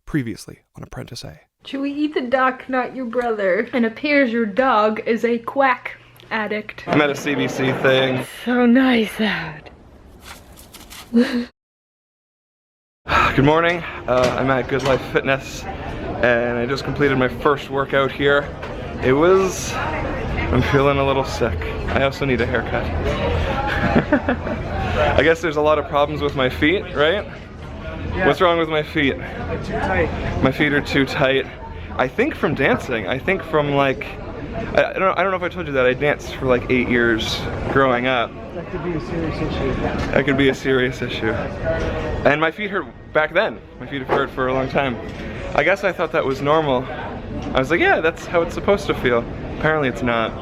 Previously on ApprenticeEh. Should we eat the duck, not your brother? And appears your dog is a quack addict. I'm at a CBC thing. So nice out. Good morning. I'm at Good Life Fitness and I just completed my first workout here. I'm feeling a little sick. I also need a haircut. I guess there's a lot of problems with my feet, right? Yeah. What's wrong with my feet? They're too tight. My feet are too tight. I think from dancing. I think from like, I don't know if I told you that I danced for like 8 years growing up. That could be a serious issue. That could be a serious issue. And my feet hurt back then. My feet have hurt for a long time. I guess I thought that was normal. I was like, yeah, that's how it's supposed to feel. Apparently it's not.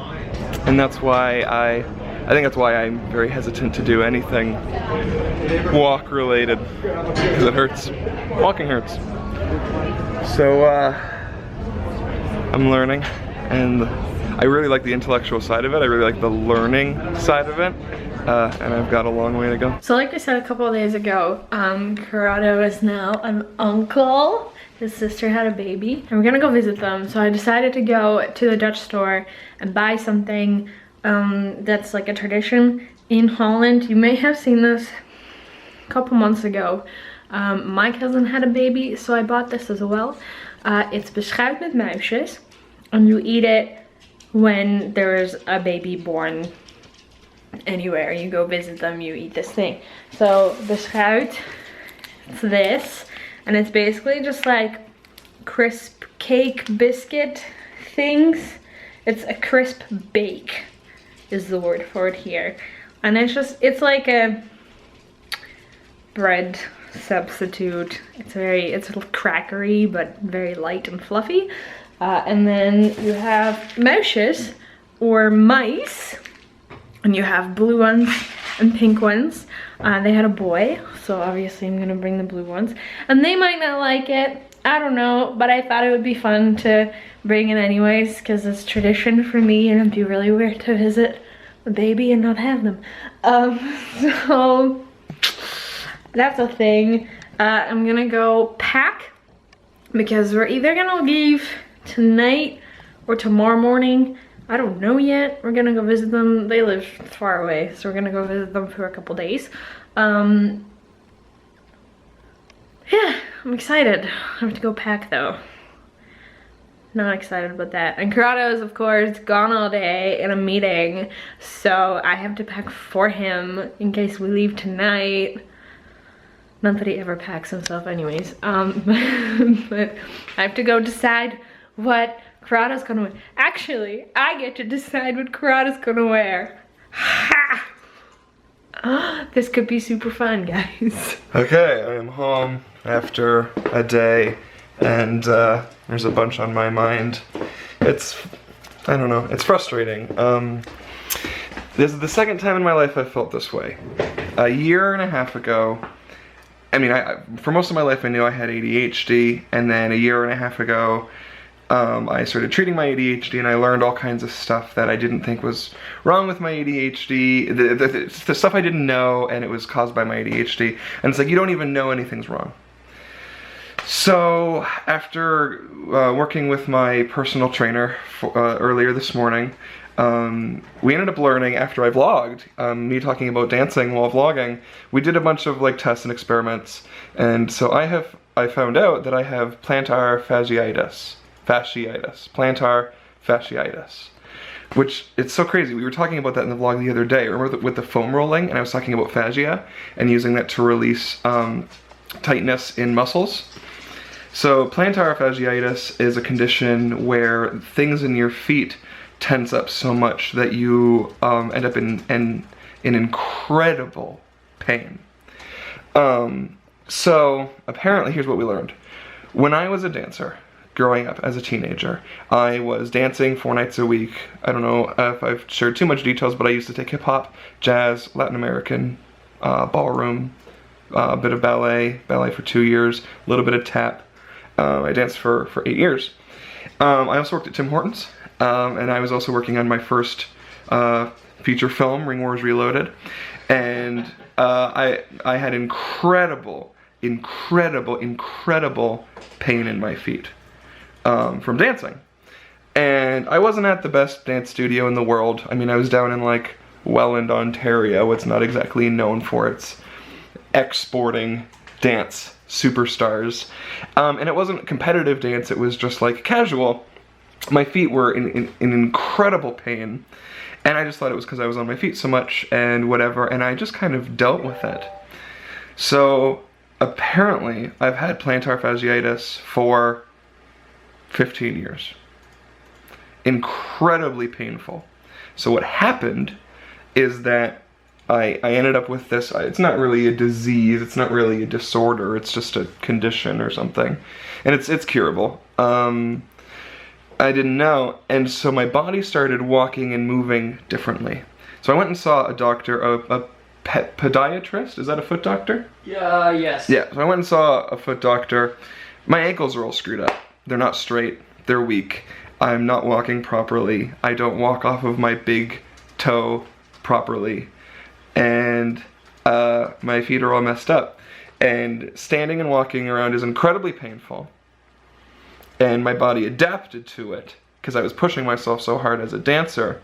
And that's why I think that's why I'm very hesitant to do anything walk related, because it hurts. Walking hurts. So I'm learning, and I really like the intellectual side of it. I really like the learning side of it, and I've got a long way to go. So like I said a couple of days ago, Corrado is now an uncle. His sister had a baby, and we're gonna go visit them. So I decided to go to the Dutch store and buy something that's like a tradition in Holland. You may have seen this a couple months ago. My cousin had a baby, so I bought this as well. It's Beschuit met Muisjes, and you eat it when there's a baby born anywhere. You go visit them, you eat this thing. So Beschuit, it's this, and it's basically just like crisp cake biscuit things. It's a crisp bake is the word for it here. And it's like a bread substitute. It's a little crackery, but very light and fluffy. And then you have muisjes or mice, and you have blue ones and pink ones. They had a boy, so obviously I'm gonna bring the blue ones. And they might not like it, I don't know, but I thought it would be fun to bring it anyways, because it's tradition for me, and it'd be really weird to visit a baby and not have them. So that's a thing. I'm gonna go pack, because we're either gonna leave tonight or tomorrow morning. I don't know yet. We're gonna go visit them. They live far away, so we're gonna go visit them for a couple days. Yeah, I'm excited. I have to go pack though. Not excited about that. And Corrado's, of course, gone all day in a meeting, so I have to pack for him in case we leave tonight. Not that he ever packs himself anyways. But I have to go decide what Corrado's gonna wear. Actually, I get to decide what Corrado's gonna wear. Ha! This could be super fun, guys. Okay, I am home after a day, and there's a bunch on my mind. I don't know, it's frustrating. This is the second time in my life I've felt this way. A year and a half ago, I mean, for most of my life I knew I had ADHD, and then a year and a half ago, I started treating my ADHD, and I learned all kinds of stuff that I didn't think was wrong with my ADHD, the stuff I didn't know, and it was caused by my ADHD, and it's like, you don't even know anything's wrong. So, after working with my personal trainer earlier this morning, we ended up learning, after I vlogged, me talking about dancing while vlogging, we did a bunch of like tests and experiments, and so I found out that I have plantar fasciitis, plantar fasciitis, which, it's so crazy. We were talking about that in the vlog the other day. Remember with the foam rolling, and I was talking about fascia and using that to release tightness in muscles. So plantar fasciitis is a condition where things in your feet tense up so much that you end up in incredible pain. So apparently, here's what we learned. When I was a dancer, growing up as a teenager, I was dancing 4 nights a week. I don't know if I've shared too much details, but I used to take hip hop, jazz, Latin American, ballroom, a bit of ballet for 2 years, a little bit of tap. I danced for 8 years. I also worked at Tim Hortons, and I was also working on my first feature film, Ring Wars Reloaded, and I had incredible incredible pain in my feet from dancing. And I wasn't at the best dance studio in the world. I mean, I was down in like Welland, Ontario. It's not exactly known for its exporting dance superstars. And it wasn't competitive dance, it was just like casual. My feet were in incredible pain. And I just thought it was because I was on my feet so much and whatever, and I just kind of dealt with it. So apparently I've had plantar fasciitis for 15 years. Incredibly painful. So what happened is that I ended up with this, it's not really a disease, it's not really a disorder, it's just a condition or something. And it's curable. I didn't know, and so my body started walking and moving differently. So I went and saw a doctor, a podiatrist, is that a foot doctor? Yeah, yes. Yeah, so I went and saw a foot doctor. My ankles are all screwed up. They're not straight, they're weak. I'm not walking properly. I don't walk off of my big toe properly. And my feet are all messed up. And standing and walking around is incredibly painful. And my body adapted to it because I was pushing myself so hard as a dancer,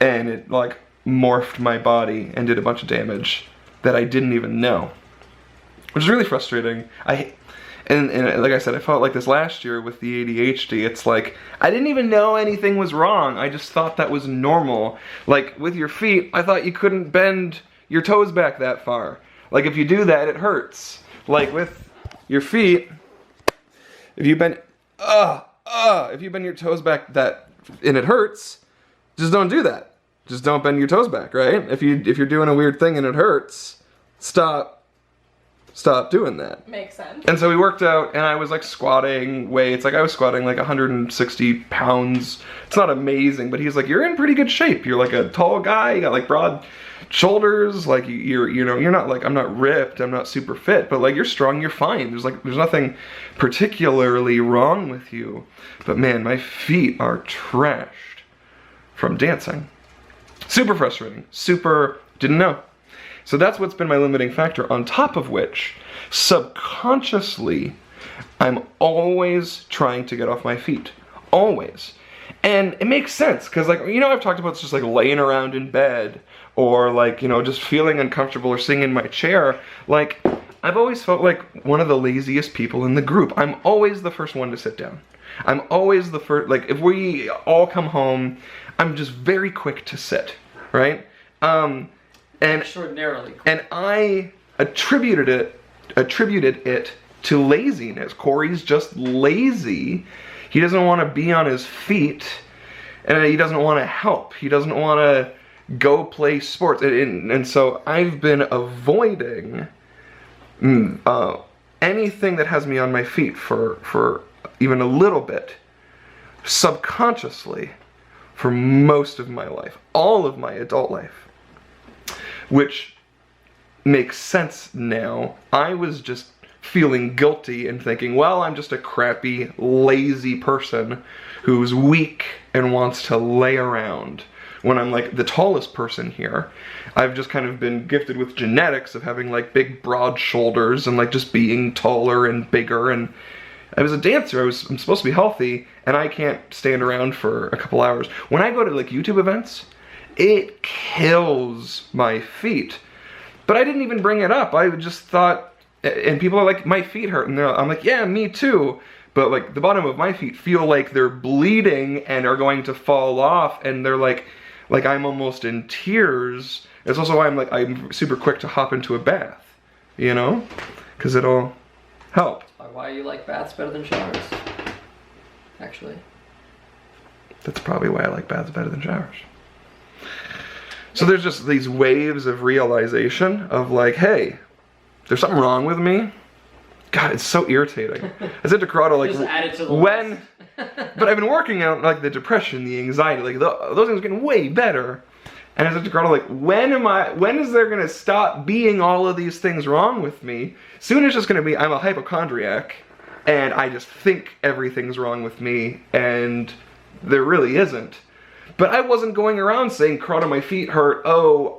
and it like morphed my body and did a bunch of damage that I didn't even know, which is really frustrating. And like I said, I felt like this last year with the ADHD. It's like I didn't even know anything was wrong. I just thought that was normal. Like with your feet, I thought you couldn't bend your toes back that far. Like if you do that, it hurts. Like with your feet, if you bend your toes back and it hurts, just don't do that. Just don't bend your toes back, right? If you're doing a weird thing and it hurts, stop doing that. Makes sense. And so we worked out, and I was like squatting weights, like I was squatting like 160 pounds. It's not amazing, but he's like, you're in pretty good shape. You're like a tall guy, you got like broad shoulders, like you're not like, I'm not ripped, I'm not super fit, but like you're strong, you're fine. There's nothing particularly wrong with you. But man, my feet are trashed from dancing. Super frustrating, didn't know. So that's what's been my limiting factor, on top of which, subconsciously, I'm always trying to get off my feet. Always. And it makes sense, because like, I've talked about just like laying around in bed, or like, just feeling uncomfortable or sitting in my chair. Like, I've always felt like one of the laziest people in the group. I'm always the first one to sit down. I'm always the first, like if we all come home, I'm just very quick to sit, right? And extraordinarily cool. And I attributed it to laziness. Corey's just lazy. He doesn't want to be on his feet, and he doesn't want to help. He doesn't want to go play sports. And so I've been avoiding anything that has me on my feet for even a little bit, subconsciously, for most of my life, all of my adult life. Which makes sense now. I was just feeling guilty and thinking, well, I'm just a crappy, lazy person who's weak and wants to lay around. When I'm like the tallest person here, I've just kind of been gifted with genetics of having like big, broad shoulders and like just being taller and bigger. And I was a dancer, I'm supposed to be healthy, and I can't stand around for a couple hours. When I go to like YouTube events, it kills my feet. But I didn't even bring it up. I just thought, and people are like, my feet hurt. And I'm like, yeah, me too. But like the bottom of my feet feel like they're bleeding and are going to fall off. And they're like I'm almost in tears. It's also why I'm super quick to hop into a bath, because it'll help. Why you like baths better than showers, actually. That's probably why I like baths better than showers. So there's just these waves of realization of like, hey, there's something wrong with me. God, it's so irritating. I said to Corrado, like, just add it to the when, list. but I've been working out like the depression, the anxiety, like those things are getting way better. And I said to Corrado, like, when is there gonna stop being all of these things wrong with me? Soon it's just gonna be, I'm a hypochondriac, and I just think everything's wrong with me, and there really isn't. But I wasn't going around saying, Corrado, my feet hurt. Oh,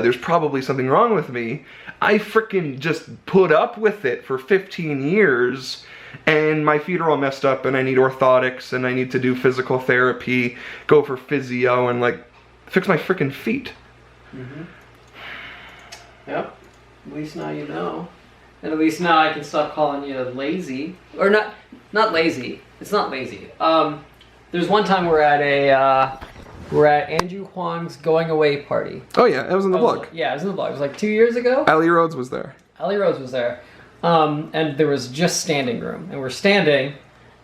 there's probably something wrong with me. I freaking just put up with it for 15 years. And my feet are all messed up and I need orthotics and I need to do physical therapy, go for physio and like fix my freaking feet. Mm-hmm. Yep. At least now you know. And at least now I can stop calling you lazy. Or not lazy. It's not lazy. There's one time we're at Andrew Huang's going away party. Oh yeah, that was in the vlog. Yeah, it was in the vlog. It was like 2 years ago. Ali Rhodes was there. Ali Rhodes was there. And there was just standing room. And we're standing,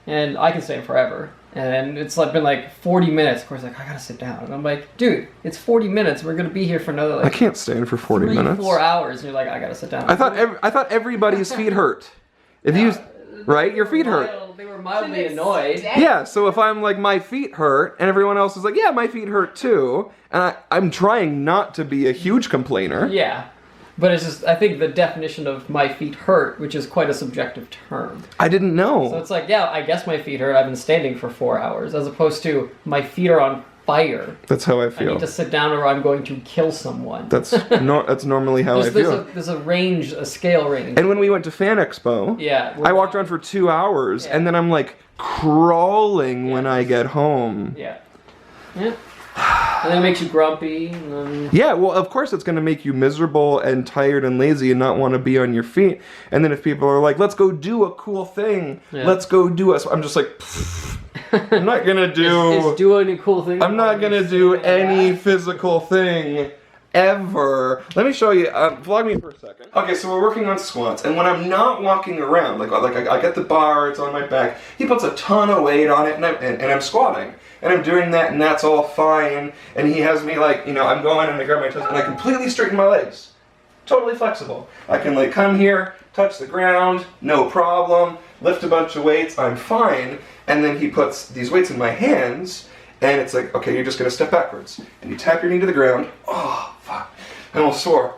and I can stand forever. And it's like been like 40 minutes. Of course, like, I gotta sit down. And I'm like, dude, it's 40 minutes. We're gonna be here for another like I can't stand for 40 minutes. 4 hours. And you're like, I gotta sit down. I thought everybody's feet hurt. If you, right? Your feet hurt. They were mildly annoyed. Yeah, so if I'm like, my feet hurt, and everyone else is like, yeah, my feet hurt too, and I'm trying not to be a huge complainer. Yeah. But it's just, I think the definition of my feet hurt, which is quite a subjective term. I didn't know. So it's like, yeah, I guess my feet hurt. I've been standing for 4 hours, as opposed to my feet are on fire. That's how I I feel. need to sit down or I'm going to kill someone. That's normally how I feel. There's a range, a scale range. And when we went to Fan Expo, Yeah. I walked around for 2 hours, Yeah. and then I'm like crawling when I get home. Yeah. Yeah. And then it makes you grumpy. And then... Yeah, well, of course it's going to make you miserable and tired and lazy and not want to be on your feet. And then if people are like, let's go do a cool thing. Yeah. Let's go do it. So I'm just like, I'm not going to do... Is doing a cool thing. I'm not going to do any physical thing ever. Let me show you. Vlog me for a second. Okay, so we're working on squats. And when I'm not walking around, like I get the bar, it's on my back. He puts a ton of weight on it, and I'm squatting. And I'm doing that, and that's all fine. And he has me like, you know, I'm going and I grab my toes, and I completely straighten my legs. Totally flexible. I can like come here, touch the ground, no problem, lift a bunch of weights, I'm fine. And then he puts these weights in my hands, and it's like, okay, you're just gonna step backwards. And you tap your knee to the ground. Oh, fuck. I'm all sore.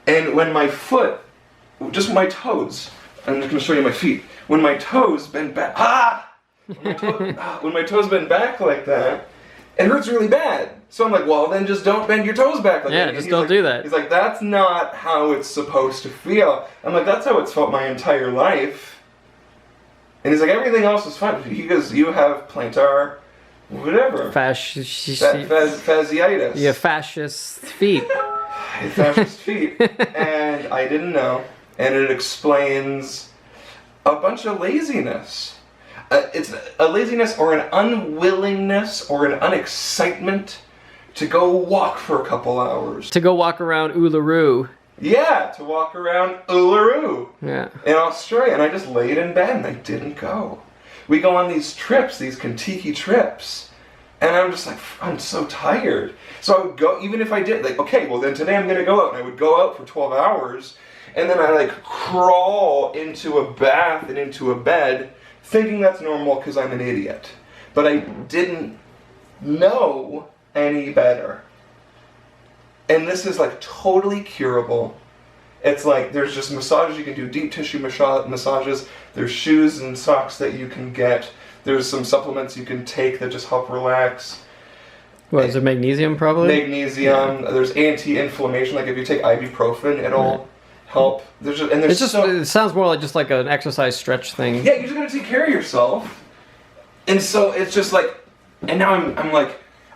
And when my foot, just my toes, I'm just gonna show you my feet. When my toes bend back, when my toes bend back like that, it hurts really bad. So I'm like, well, then just don't bend your toes back like that. Yeah, just don't do that. He's like, that's not how it's supposed to feel. I'm like, that's how it's felt my entire life. And he's like, everything else is fine. He goes, you have plantar, whatever. Fasciitis. Yeah, fascist feet. Fascist feet. And I didn't know. And it explains a bunch of laziness. It's a laziness or an unwillingness or an unexcitement to go walk for a couple hours. To go walk around Uluru. Yeah, to walk around Uluru Yeah. in Australia. And I just laid in bed and I didn't go. We go on these trips, these Kentucky trips. And I'm just like, I'm so tired. So I would go, even if I did, like, okay, well then today I'm going to go out. And I would go out for 12 hours. And then I like crawl into a bath and into a bed thinking that's normal because I'm an idiot. But I didn't know any better. And this is like totally curable. It's like there's just massages you can do, deep tissue massages. There's shoes and socks that you can get. There's some supplements you can take that just help relax. What, is it magnesium probably? Magnesium. Yeah. There's anti-inflammation. Like if you take ibuprofen, it'll help. There's just, and there's it sounds more like just like an exercise stretch thing. Yeah, you're just gonna take care of yourself. And so it's just like, and now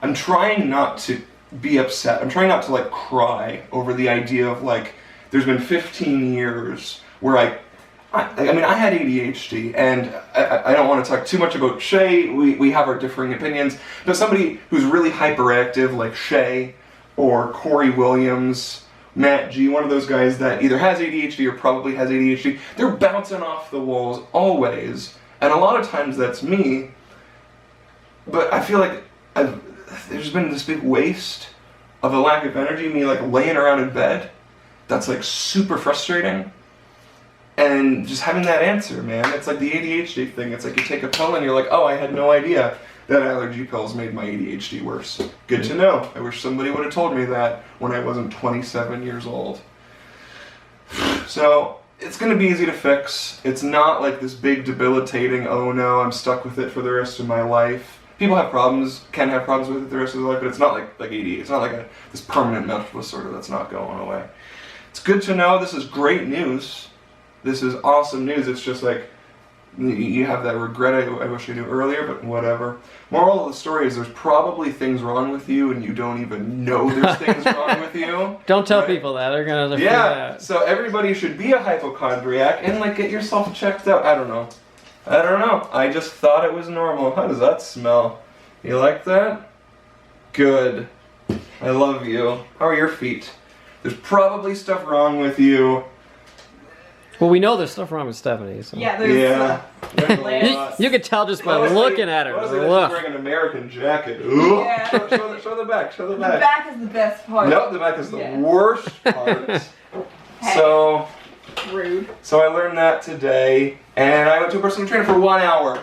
I'm trying not to be upset. I'm trying not to like cry over the idea of like, there's been 15 years where I mean, I had ADHD, and I don't want to talk too much about Shay. We have our differing opinions. But somebody who's really hyperactive, like Shay, or Corey Williams, Matt G, one of those guys that either has ADHD or probably has ADHD, they're bouncing off the walls always. And a lot of times that's me. But I feel like there's been this big waste of a lack of energy, me like laying around in bed. That's like super frustrating. And just having that answer, man, it's like the ADHD thing. It's like you take a pill and you're like, oh, I had no idea that allergy pills made my ADHD worse. Good to know. I wish somebody would have told me that when I wasn't 27 years old. So, it's going to be easy to fix. It's not like this big debilitating, oh no, I'm stuck with it for the rest of my life. People have problems, can have problems with it the rest of their life, but it's not like ADD. It's not like this permanent mental disorder that's not going away. It's good to know. This is great news. This is awesome news. It's just like, you have that regret I wish I knew earlier, but whatever. Moral of the story is there's probably things wrong with you and you don't even know there's things wrong with you. Don't tell right? people that. They're gonna freak out. So everybody should be a hypochondriac and like get yourself checked out. I don't know. I just thought it was normal. How does that smell? You like that? Good. I love you. How are your feet? There's probably stuff wrong with you. Well, we know there's stuff wrong with Stephanie. So. Yeah, there's There's a lot. You can tell just by Honestly, looking at her. honestly, Look. she's wearing an American jacket. Ooh. Yeah. Show the back. Show the The back. back is the best part. No, the back is the Yeah. worst part. Hey. So Rude. I learned that today, and I went to a personal trainer for 1 hour,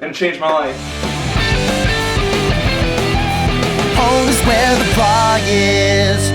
and it changed my life. Home is where the bar is.